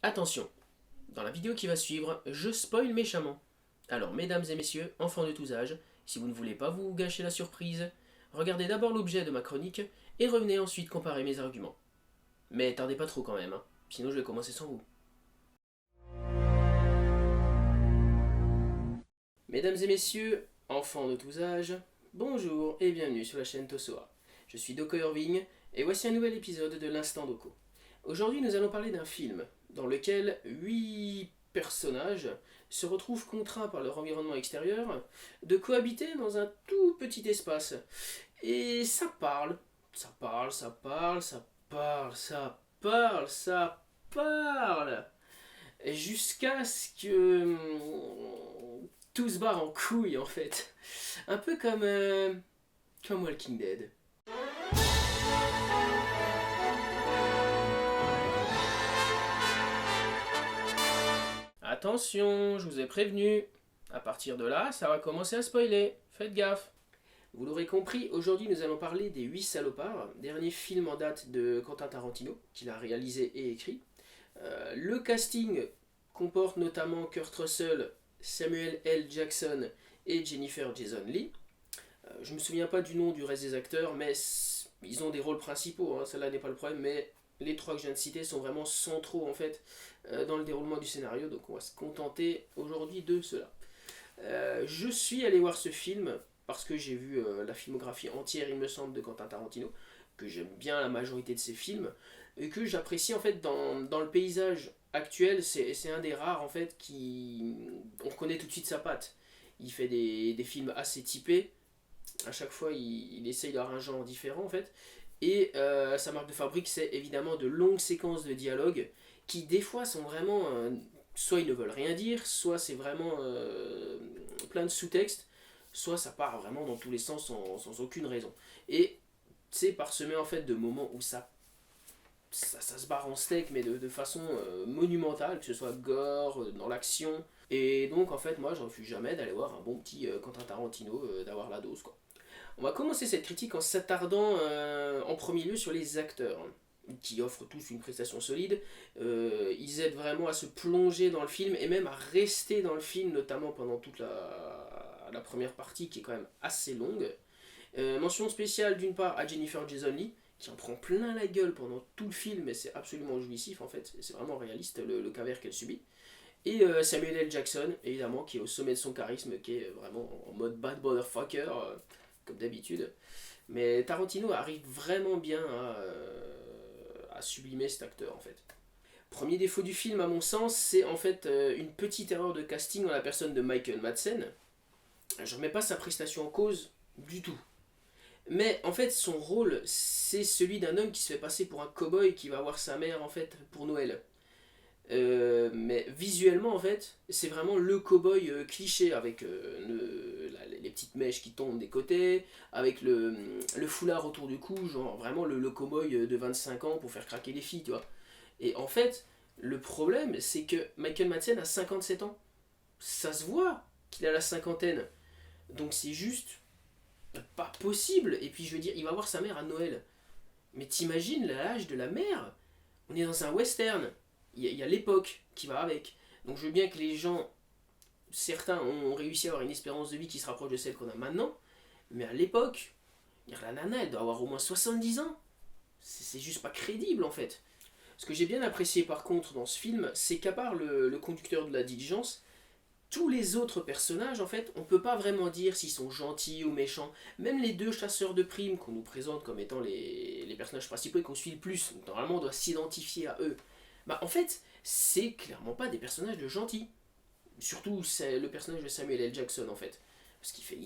Attention, dans la vidéo qui va suivre, je spoil méchamment. Alors mesdames et messieurs, enfants de tous âges, si vous ne voulez pas vous gâcher la surprise, regardez d'abord l'objet de ma chronique et revenez ensuite comparer mes arguments. Mais tardez pas trop quand même, hein, sinon je vais commencer sans vous. Mesdames et messieurs, enfants de tous âges, bonjour et bienvenue sur la chaîne Tosoa. Je suis Doko Irving et voici un nouvel épisode de l'Instant Doko. Aujourd'hui nous allons parler d'un film dans lequel 8 personnages se retrouvent contraints par leur environnement extérieur de cohabiter dans un tout petit espace. Et ça parle, ça parle, ça parle, ça parle, ça parle, ça parle, jusqu'à ce que tout se barre en couille en fait. Un peu comme Walking Dead. Attention, je vous ai prévenu. À partir de là, ça va commencer à spoiler. Faites gaffe. Vous l'aurez compris, aujourd'hui nous allons parler des 8 salopards, dernier film en date de Quentin Tarantino, qu'il a réalisé et écrit. Le casting comporte notamment Kurt Russell, Samuel L. Jackson et Jennifer Jason Leigh. Je me souviens pas du nom du reste des acteurs, mais ils ont des rôles principaux, hein, cela n'est pas le problème, mais les trois que je viens de citer sont vraiment centraux en fait dans le déroulement du scénario, donc on va se contenter aujourd'hui de cela. Je suis allé voir ce film parce que j'ai vu la filmographie entière, il me semble, de Quentin Tarantino, que j'aime bien la majorité de ses films, et que j'apprécie en fait dans le paysage actuel. C'est un des rares en fait qui... On reconnaît tout de suite sa patte. Il fait des films assez typés, à chaque fois il essaye d'avoir un genre différent en fait, et sa marque de fabrique c'est évidemment de longues séquences de dialogue qui des fois sont vraiment... soit ils ne veulent rien dire, soit c'est vraiment plein de sous-textes, soit ça part vraiment dans tous les sens sans aucune raison. Et c'est parsemé en fait de moments où ça se barre en steak, mais de façon monumentale, que ce soit gore, dans l'action. Et donc en fait moi je refuse jamais d'aller voir un bon petit Quentin Tarantino, d'avoir la dose quoi. On va commencer cette critique en s'attardant en premier lieu sur les acteurs, qui offrent tous une prestation solide. Ils aident vraiment à se plonger dans le film et même à rester dans le film, notamment pendant toute la première partie qui est quand même assez longue. Mention spéciale d'une part à Jennifer Jason Leigh, qui en prend plein la gueule pendant tout le film, et c'est absolument jouissif en fait, c'est vraiment réaliste le cavers qu'elle subit. Et Samuel L. Jackson, évidemment, qui est au sommet de son charisme, qui est vraiment en mode bad motherfucker, comme d'habitude. Mais Tarantino arrive vraiment bien à sublimer cet acteur en fait. Premier défaut du film à mon sens, c'est en fait une petite erreur de casting dans la personne de Michael Madsen. Je remets pas sa prestation en cause du tout. Mais en fait son rôle c'est celui d'un homme qui se fait passer pour un cow-boy qui va voir sa mère en fait pour Noël. Mais visuellement en fait c'est vraiment le cow-boy cliché avec les petites mèches qui tombent des côtés, avec le foulard autour du cou, genre vraiment le cow-boy de 25 ans pour faire craquer les filles, tu vois. Et en fait le problème c'est que Michael Madsen a 57 ans, ça se voit qu'il a la cinquantaine, donc c'est juste pas possible. Et puis je veux dire, il va voir sa mère à Noël, mais t'imagines l'âge de la mère, on est dans un western, il y a l'époque qui va avec. Donc je veux bien que les gens, certains ont réussi à avoir une espérance de vie qui se rapproche de celle qu'on a maintenant, mais à l'époque, la nana elle doit avoir au moins 70 ans. C'est juste pas crédible en fait. Ce que j'ai bien apprécié par contre dans ce film, c'est qu'à part le conducteur de la diligence, tous les autres personnages, en fait, on peut pas vraiment dire s'ils sont gentils ou méchants. Même les deux chasseurs de primes qu'on nous présente comme étant les personnages principaux et qu'on suit le plus, donc normalement on doit s'identifier à eux. Bah en fait, c'est clairement pas des personnages de gentils. Surtout c'est le personnage de Samuel L. Jackson en fait. Parce qu'il fait...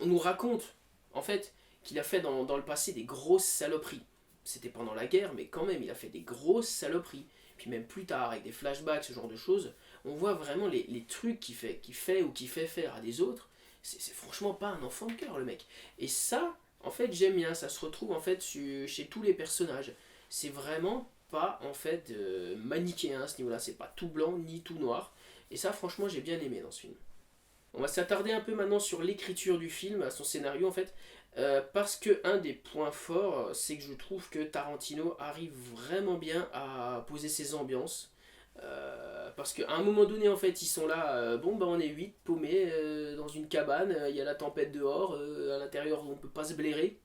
on nous raconte, en fait, qu'il a fait dans le passé des grosses saloperies. C'était pendant la guerre, mais quand même, il a fait des grosses saloperies. Puis même plus tard, avec des flashbacks, ce genre de choses, on voit vraiment les trucs qu'il fait ou qu'il fait faire à des autres. C'est franchement pas un enfant de cœur, le mec. Et ça, en fait, j'aime bien. Ça se retrouve, en fait, chez tous les personnages. C'est vraiment pas, en fait, manichéen à ce niveau-là. C'est pas tout blanc ni tout noir. Et ça, franchement, j'ai bien aimé dans ce film. On va s'attarder un peu maintenant sur l'écriture du film, à son scénario en fait. Parce que un des points forts, c'est que je trouve que Tarantino arrive vraiment bien à poser ses ambiances. Parce qu'à un moment donné, en fait, ils sont là, bon, bah on est 8 paumés dans une cabane, il y a la tempête dehors, à l'intérieur on peut pas se blairer.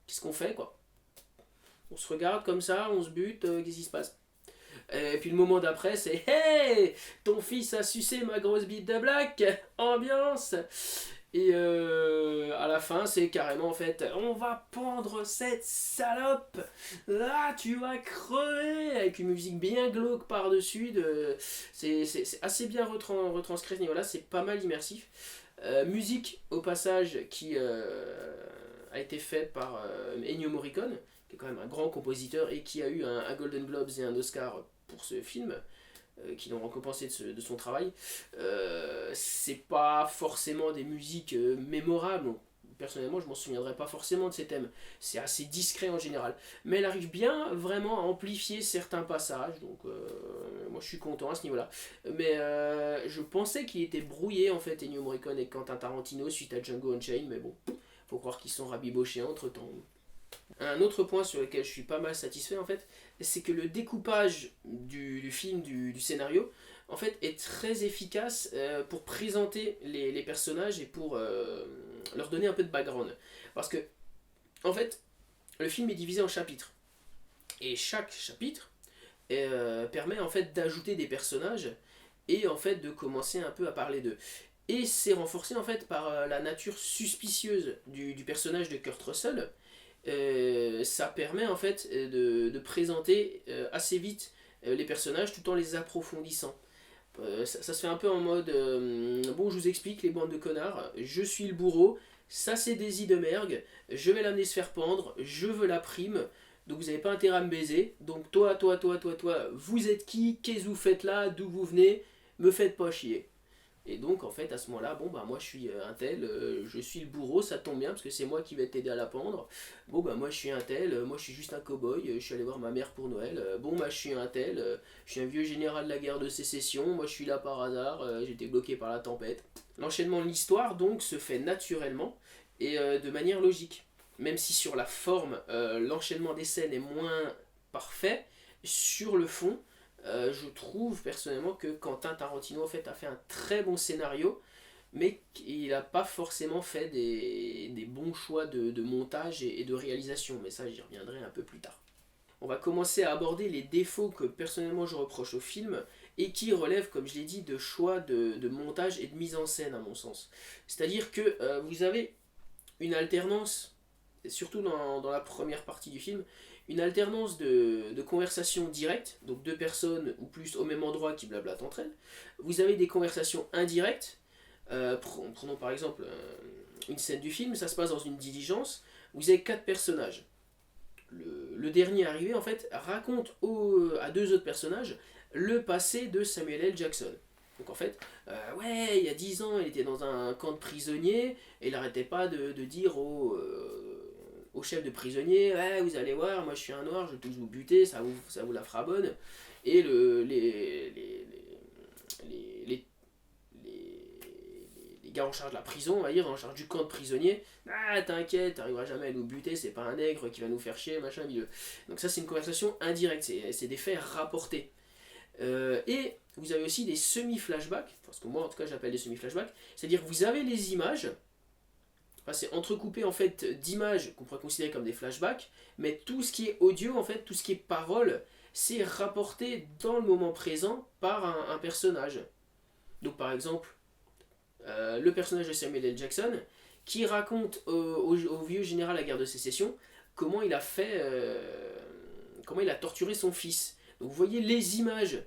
Qu'est-ce qu'on fait, quoi? On se regarde comme ça, on se bute, qu'est-ce qui se passe? Et puis le moment d'après, c'est hey, ton fils a sucé ma grosse bite de black, ambiance. Et à la fin, c'est carrément en fait, on va pendre cette salope. Là, tu vas crever avec une musique bien glauque par-dessus. C'est assez bien retranscrit à ce niveau-là, c'est pas mal immersif. Musique au passage qui a été faite par Ennio Morricone, qui est quand même un grand compositeur et qui a eu un Golden Globes et un Oscar pour ce film, qui l'ont récompensé de son travail. C'est pas forcément des musiques mémorables. Donc, personnellement, je m'en souviendrai pas forcément de ces thèmes. C'est assez discret en général. Mais elle arrive bien vraiment à amplifier certains passages. Donc, moi, je suis content à ce niveau-là. Mais je pensais qu'il était brouillé, en fait, Ennio Morricone et Quentin Tarantino suite à Django Unchained. Mais bon, faut croire qu'ils sont rabibochés entre-temps. Un autre point sur lequel je suis pas mal satisfait en fait, c'est que le découpage du film, du scénario, en fait, est très efficace pour présenter les personnages et pour leur donner un peu de background. Parce que, en fait, le film est divisé en chapitres. Et chaque chapitre permet en fait d'ajouter des personnages et en fait de commencer un peu à parler d'eux. Et c'est renforcé en fait par la nature suspicieuse du personnage de Kurt Russell. Ça permet en fait de présenter assez vite les personnages tout en les approfondissant. Ça se fait un peu en mode bon, je vous explique les bandes de connards, je suis le bourreau, ça c'est Daisy de Mergue, je vais l'amener se faire pendre, je veux la prime, donc vous n'avez pas intérêt à me baiser, donc toi, vous êtes qui, qu'est-ce que vous faites là, d'où vous venez, me faites pas chier. Et donc en fait à ce moment-là, bon bah moi je suis un tel, je suis le bourreau, ça tombe bien parce que c'est moi qui vais t'aider à la pendre. Bon bah moi je suis un tel, moi je suis juste un cow-boy, je suis allé voir ma mère pour Noël. Bon bah je suis un tel, je suis un vieux général de la guerre de sécession, moi je suis là par hasard, j'étais bloqué par la tempête. L'enchaînement de l'histoire donc se fait naturellement et de manière logique. Même si sur la forme, l'enchaînement des scènes est moins parfait, sur le fond, je trouve personnellement que Quentin Tarantino en fait, a fait un très bon scénario, mais il n'a pas forcément fait des bons choix de montage et de réalisation. Mais ça, j'y reviendrai un peu plus tard. On va commencer à aborder les défauts que personnellement je reproche au film et qui relèvent, comme je l'ai dit, de choix de montage et de mise en scène, à mon sens. C'est-à-dire que vous avez une alternance, surtout dans la première partie du film, une alternance de conversations directes, donc deux personnes ou plus au même endroit qui blablatent entre elles. Vous avez des conversations indirectes. Prenons par exemple une scène du film, ça se passe dans une diligence. Vous avez quatre personnages. Le dernier arrivé, en fait, raconte à deux autres personnages le passé de Samuel L. Jackson. Donc en fait, ouais, il y a 10 ans, il était dans un camp de prisonniers, et il n'arrêtait pas de dire au chef de prisonniers, ouais, vous allez voir, moi je suis un noir, je vais tous vous buter, ça vous la fera bonne. Et les, les gars en charge de la prison, on va dire, en charge du camp de prisonniers, ah t'inquiète, t'arriveras jamais à nous buter, c'est pas un nègre qui va nous faire chier, machin, milieu. Donc ça c'est une conversation indirecte, c'est des faits rapportés. Et vous avez aussi des semi-flashbacks, parce que moi en tout cas j'appelle des semi-flashbacks, c'est-à-dire que vous avez les images, enfin, c'est entrecoupé en fait d'images qu'on pourrait considérer comme des flashbacks, mais tout ce qui est audio, en fait, tout ce qui est parole, c'est rapporté dans le moment présent par un personnage. Donc par exemple, le personnage de Samuel L. Jackson, qui raconte au vieux général à la guerre de sécession comment il a fait, comment il a torturé son fils. Donc vous voyez les images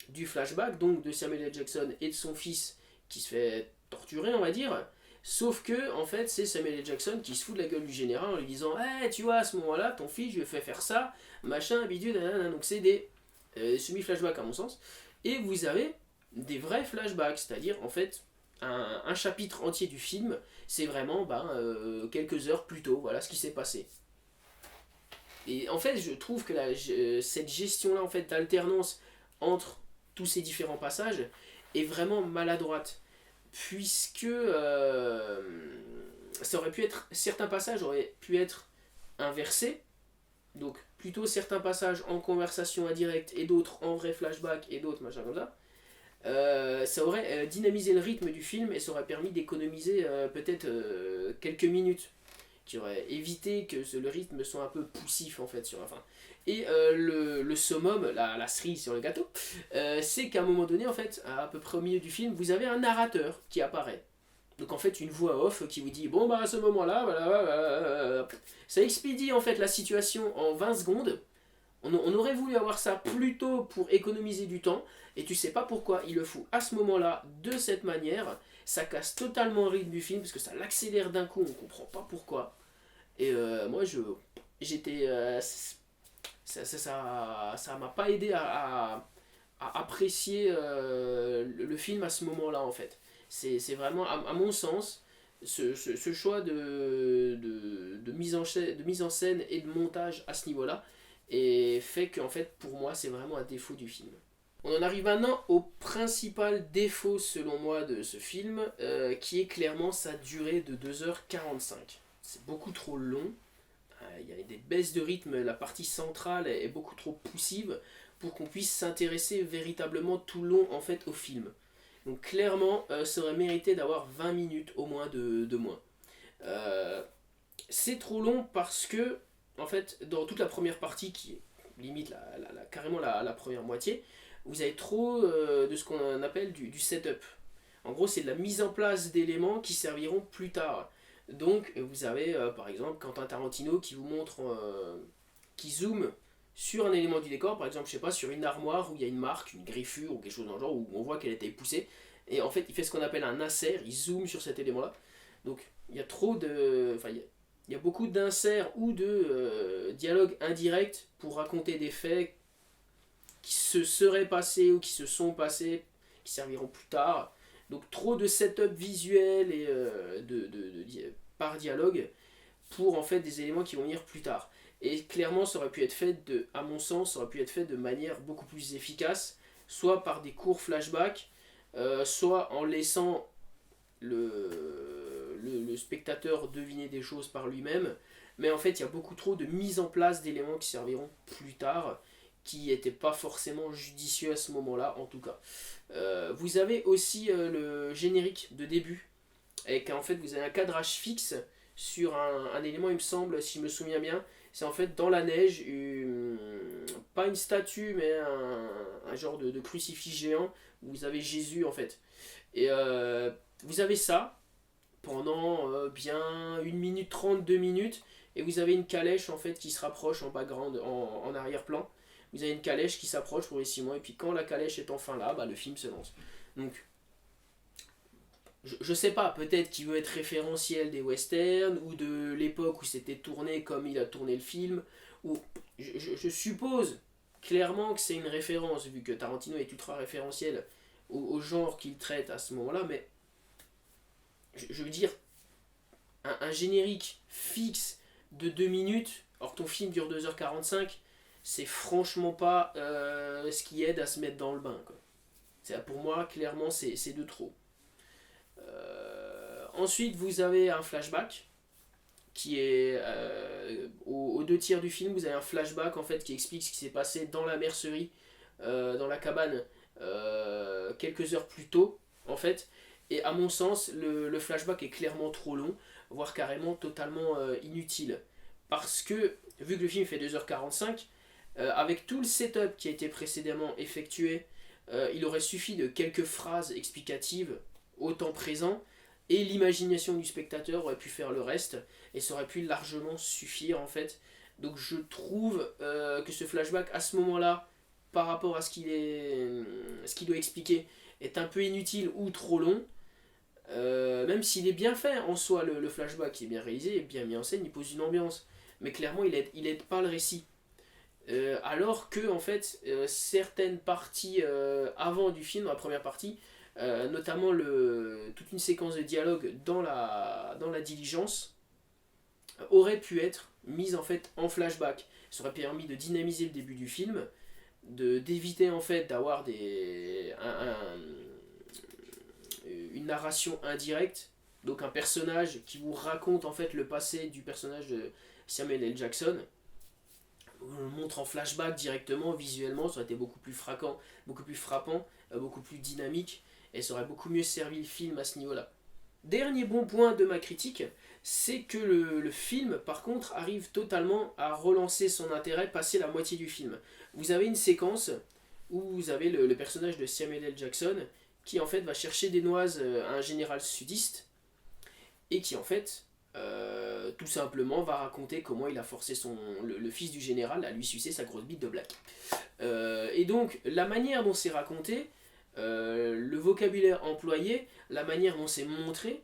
du flashback, donc de Samuel L. Jackson et de son fils qui se fait torturer, on va dire. Sauf que, en fait, c'est Samuel L. Jackson qui se fout de la gueule du général en lui disant hey, tu vois, à ce moment-là, ton fils, je lui ai fait faire ça, machin, bidule, nanana. Donc c'est des semi-flashbacks à mon sens. Et vous avez des vrais flashbacks, c'est-à-dire, en fait, un chapitre entier du film, c'est vraiment quelques heures plus tôt, voilà ce qui s'est passé. Et en fait, je trouve que cette gestion-là, en fait, d'alternance entre tous ces différents passages est vraiment maladroite. Puisque ça aurait pu être, certains passages auraient pu être inversés, donc plutôt certains passages en conversation indirecte et d'autres en vrai flashback et d'autres machin comme ça. Ça aurait dynamisé le rythme du film et ça aurait permis d'économiser peut-être quelques minutes, qui aurait évité que le rythme soit un peu poussif en fait sur la fin. Et le summum, la cerise sur le gâteau, c'est qu'à un moment donné, en fait, à peu près au milieu du film, vous avez un narrateur qui apparaît. Donc en fait, une voix off qui vous dit bon bah à ce moment-là, voilà, voilà, ça expédie en fait la situation en 20 secondes. On aurait voulu avoir ça plus tôt pour économiser du temps, et tu sais pas pourquoi il le fout à ce moment-là, de cette manière. Ça casse totalement le rythme du film, parce que ça l'accélère d'un coup, on comprend pas pourquoi. Et moi, j'étais. Ça m'a pas aidé à apprécier le film à ce moment-là, en fait. C'est vraiment, à mon sens, ce choix de mise en scène et de montage à ce niveau-là, et fait qu'en fait, pour moi, c'est vraiment un défaut du film. On en arrive maintenant au principal défaut, selon moi, de ce film, qui est clairement sa durée de 2h45. C'est beaucoup trop long. Il y a des baisses de rythme, la partie centrale est beaucoup trop poussive pour qu'on puisse s'intéresser véritablement tout le long en fait au film. Donc clairement, ça aurait mérité d'avoir 20 minutes au moins de moins. Euh, c'est trop long parce que, en fait, dans toute la première partie, qui est limite carrément la première moitié, vous avez trop de ce qu'on appelle du setup. En gros, c'est de la mise en place d'éléments qui serviront plus tard. Donc, vous avez par exemple Quentin Tarantino qui vous montre, qui zoome sur un élément du décor, par exemple, je sais pas, sur une armoire où il y a une marque, une griffure ou quelque chose dans le genre, où on voit qu'elle a été poussée. Et en fait, il fait ce qu'on appelle un insert, il zoome sur cet élément-là. Donc, il y a trop de. Enfin, il y a beaucoup d'inserts ou de dialogues indirects pour raconter des faits qui se seraient passés ou qui se sont passés, qui serviront plus tard. Donc trop de setup visuel et par dialogue pour en fait des éléments qui vont venir plus tard. Et clairement, ça aurait pu être fait à mon sens, ça aurait pu être fait de manière beaucoup plus efficace, soit par des courts flashbacks, soit en laissant le spectateur deviner des choses par lui-même. Mais en fait, il y a beaucoup trop de mise en place d'éléments qui serviront plus tard, qui n'étaient pas forcément judicieux à ce moment-là, en tout cas. Vous avez aussi le générique de début, avec en fait vous avez un cadrage fixe sur un élément, il me semble, si je me souviens bien, c'est en fait dans la neige, pas une statue, mais un genre de crucifix géant, où vous avez Jésus en fait. Et vous avez ça pendant bien 1 minute 30, 2 minutes, et vous avez une calèche en fait qui se rapproche en background, en arrière-plan. Vous avez une calèche qui s'approche progressivement, et puis quand la calèche est enfin là, bah, le film se lance. Donc, je sais pas, peut-être qu'il veut être référentiel des westerns, ou de l'époque où c'était tourné comme il a tourné le film, ou je suppose clairement que c'est une référence, vu que Tarantino est ultra référentiel au genre qu'il traite à ce moment-là, mais je veux dire, un générique fixe de 2 minutes, or ton film dure 2h45, c'est franchement pas ce qui aide à se mettre dans le bain, quoi. Pour moi, clairement, c'est de trop. Ensuite, vous avez un flashback qui est aux 2 tiers du film. Vous avez un flashback en fait qui explique ce qui s'est passé dans la mercerie, dans la cabane, quelques heures plus tôt, en fait. Et à mon sens, le flashback est clairement trop long, voire carrément totalement inutile. Parce que, vu que le film fait 2h45, avec tout le setup qui a été précédemment effectué, il aurait suffi de quelques phrases explicatives au temps présent, et l'imagination du spectateur aurait pu faire le reste, et ça aurait pu largement suffire en fait. Donc je trouve que ce flashback à ce moment-là, par rapport à ce qu'il doit expliquer, est un peu inutile ou trop long. Même s'il est bien fait en soi, le flashback il est bien réalisé, est bien mis en scène, il pose une ambiance, mais clairement il aide pas le récit. Alors que en fait certaines parties avant du film, dans la première partie, notamment toute une séquence de dialogue dans la diligence, aurait pu être mise en fait en flashback. Ça aurait permis de dynamiser le début du film, d'éviter en fait d'avoir une narration indirecte Donc un personnage qui vous raconte en fait le passé du personnage de Samuel L. Jackson. On le montre en flashback directement, visuellement, ça aurait été beaucoup plus frappant, beaucoup plus dynamique, et ça aurait beaucoup mieux servi le film à ce niveau-là. Dernier bon point de ma critique, c'est que le film, par contre, arrive totalement à relancer son intérêt, passer la moitié du film. Vous avez une séquence où vous avez le personnage de Samuel L. Jackson qui en fait va chercher des noises à un général sudiste et qui en fait tout simplement va raconter comment il a forcé le fils du général à lui sucer sa grosse bite de black. Et donc la manière dont c'est raconté, le vocabulaire employé, la manière dont c'est montré,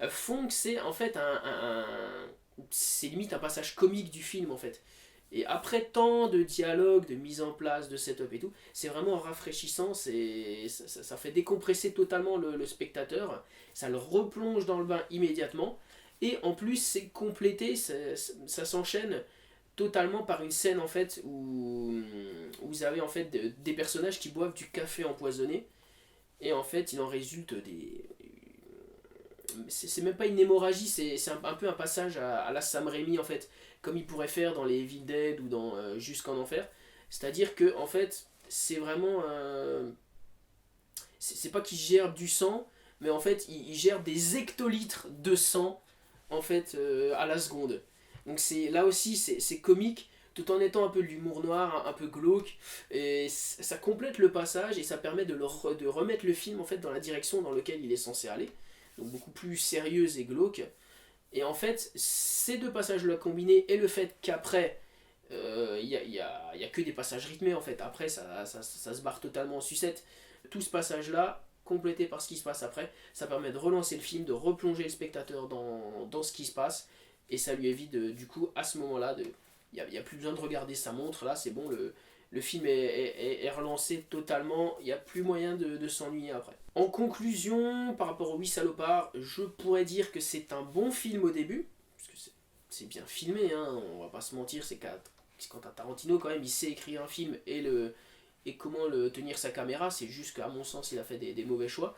font que c'est en fait c'est limite un passage comique du film en fait. Et après tant de dialogues, de mise en place, de setup et tout, c'est vraiment rafraîchissant, ça fait décompresser totalement le spectateur, ça le replonge dans le bain immédiatement, et en plus c'est complété, ça s'enchaîne totalement par une scène en fait où vous avez en fait des personnages qui boivent du café empoisonné, et en fait il en résulte des... C'est même pas une hémorragie, c'est un peu un passage à la Sam Raimi en fait, comme il pourrait faire dans les Evil Dead ou dans Jusqu'en Enfer. C'est-à-dire que en fait, c'est vraiment... c'est pas qu'il gère du sang, mais en fait, il gère des hectolitres de sang en fait à la seconde. Donc là aussi, c'est comique, tout en étant un peu de l'humour noir, un peu glauque, et ça complète le passage et ça permet de remettre le film en fait dans la direction dans laquelle il est censé aller, donc beaucoup plus sérieuse et glauque. Et en fait, ces deux passages-là combinés et le fait qu'après, y a que des passages rythmés en fait, après ça se barre totalement en sucette. Tout ce passage-là, complété par ce qui se passe après, ça permet de relancer le film, de replonger le spectateur dans ce qui se passe, et ça lui évite du coup à ce moment-là, il n'y a plus besoin de regarder sa montre, là c'est bon, le film est relancé totalement, il n'y a plus moyen de s'ennuyer après. En conclusion, par rapport aux 8 salopards, je pourrais dire que c'est un bon film au début, parce que c'est bien filmé, hein, on va pas se mentir, c'est Quentin Tarantino quand même, il sait écrire un film et comment tenir sa caméra, c'est juste qu'à mon sens il a fait des mauvais choix.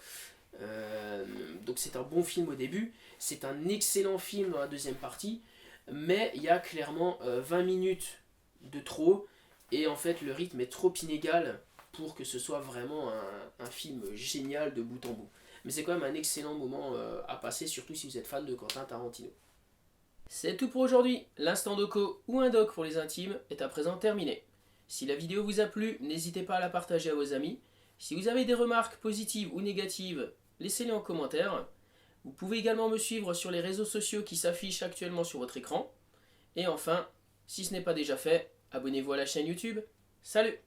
Donc c'est un bon film au début, c'est un excellent film dans la deuxième partie, mais il y a clairement 20 minutes de trop, et en fait le rythme est trop inégal pour que ce soit vraiment un film génial de bout en bout. Mais c'est quand même un excellent moment à passer, surtout si vous êtes fan de Quentin Tarantino. C'est tout pour aujourd'hui. L'instant doco ou un doc pour les intimes est à présent terminé. Si la vidéo vous a plu, n'hésitez pas à la partager à vos amis. Si vous avez des remarques positives ou négatives, laissez-les en commentaire. Vous pouvez également me suivre sur les réseaux sociaux qui s'affichent actuellement sur votre écran. Et enfin, si ce n'est pas déjà fait, abonnez-vous à la chaîne YouTube. Salut!